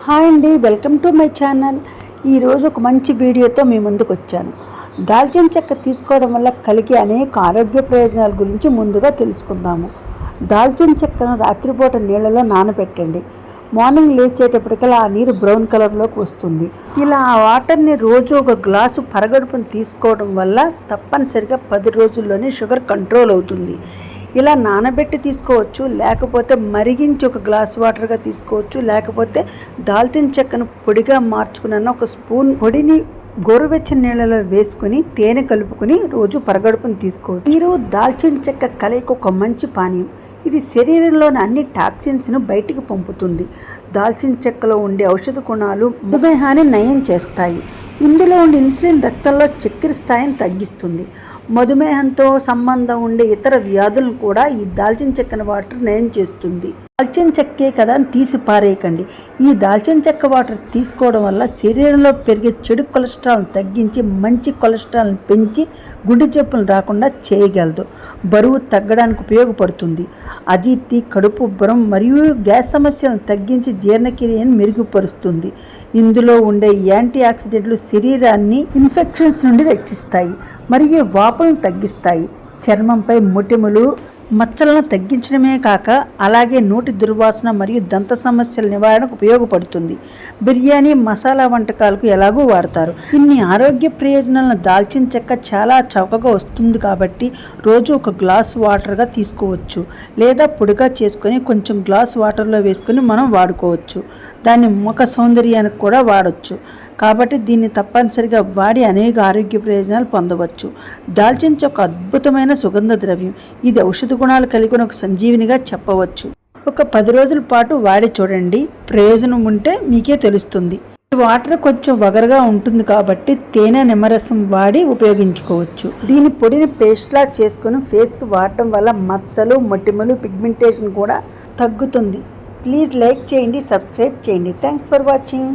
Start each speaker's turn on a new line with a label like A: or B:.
A: Hi అండి, welcome to my channel. ఈరోజు ఒక మంచి వీడియోతో మీ ముందుకు వచ్చాను. దాల్చిన చెక్క తీసుకోవడం వల్ల కలిగే అనేక ఆరోగ్య ప్రయోజనాల గురించి ముందుగా తెలుసుకుందాము. దాల్చిన చెక్కను రాత్రిపూట నీళ్ళలో నానబెట్టండి. మార్నింగ్ లేచేటప్పటికల్లా ఆ నీరు బ్రౌన్ కలర్లోకి వస్తుంది. ఇలా ఆ వాటర్ని రోజు ఒక గ్లాసు పరగడుపును తీసుకోవడం వల్ల తప్పనిసరిగా 10 రోజుల్లోనే షుగర్ కంట్రోల్ అవుతుంది. ఇలా నానబెట్టి తీసుకోవచ్చు, లేకపోతే మరిగించి ఒక గ్లాస్ వాటర్గా తీసుకోవచ్చు, లేకపోతే దాల్చిన చెక్కను పొడిగా మార్చుకున్న ఒక స్పూన్ పొడిని గోరువెచ్చని నీళ్ళలో వేసుకుని తేనె కలుపుకొని రోజు పరగడుపుని తీసుకోవచ్చు. మీరు దాల్చిన చెక్క కలయిక ఒక మంచి పానీయం. ఇది శరీరంలోని అన్ని టాక్సిన్స్ను బయటికి పంపుతుంది. దాల్చిన చెక్కలో ఉండే ఔషధ గుణాలు మధుమేహాన్ని నయం చేస్తాయి. ఇందులో ఉండే ఇన్సులిన్ రక్తంలో చక్కెర స్థాయిని తగ్గిస్తుంది. మధుమేహంతో సంబంధం ఉండే ఇతర వ్యాధులను కూడా ఈ దాల్చిన చెక్కన వాటర్ నయం చేస్తుంది. దాల్చిన చెక్కే కదా అని తీసి పారేయకండి. ఈ దాల్చిన చెక్క వాటర్ తీసుకోవడం వల్ల శరీరంలో పెరిగే చెడు కొలెస్ట్రాల్ని తగ్గించి మంచి కొలెస్ట్రాల్ని పెంచి గుండె జబ్బులు రాకుండా చేయగలదు. బరువు తగ్గడానికి ఉపయోగపడుతుంది. అజీర్తి, కడుపు ఉబ్బరం మరియు గ్యాస్ సమస్యలను తగ్గించి జీర్ణక్రియను మెరుగుపరుస్తుంది. ఇందులో ఉండే యాంటీ ఆక్సిడెంట్లు శరీరాన్ని ఇన్ఫెక్షన్స్ నుండి రక్షిస్తాయి మరియు వాపులను తగ్గిస్తాయి. చర్మంపై మొటిమలు, మచ్చలను తగ్గించడమే కాక అలాగే నోటి దుర్వాసన మరియు దంత సమస్యల నివారణకు ఉపయోగపడుతుంది. బిర్యానీ, మసాలా వంటకాలకు ఎలాగూ వాడతారు. ఇన్ని ఆరోగ్య ప్రయోజనాలను దాల్చిన చెక్క చాలా చౌకగా వస్తుంది కాబట్టి రోజు ఒక గ్లాస్ వాటర్గా తీసుకోవచ్చు, లేదా పొడిగా చేసుకొని కొంచెం గ్లాస్ వాటర్లో వేసుకొని మనం వాడుకోవచ్చు. దాన్ని ముఖ సౌందర్యానికి కూడా వాడవచ్చు. కాబట్టి దీన్ని తప్పనిసరిగా వాడి అనేక ఆరోగ్య ప్రయోజనాలు పొందవచ్చు. దాల్చిన చెక్క అద్భుతమైన సుగంధ ద్రవ్యం. ఇది ఔషధ గుణాలు కలిగిన ఒక సంజీవినిగా చెప్పవచ్చు. ఒక 10 రోజుల పాటు వాడి చూడండి, ప్రయోజనం ఉంటే మీకే తెలుస్తుంది. ఈ వాటర్ కొంచెం వగరగా ఉంటుంది కాబట్టి తేనె, నిమ్మరసం వాడి ఉపయోగించుకోవచ్చు. దీని పొడిని పేస్ట్లా చేసుకుని ఫేస్కి వాడటం వల్ల మచ్చలు, మొటిమలు, పిగ్మెంటేషన్ కూడా తగ్గుతుంది. ప్లీజ్ లైక్ చేయండి, సబ్స్క్రైబ్ చేయండి. Thanks for watching.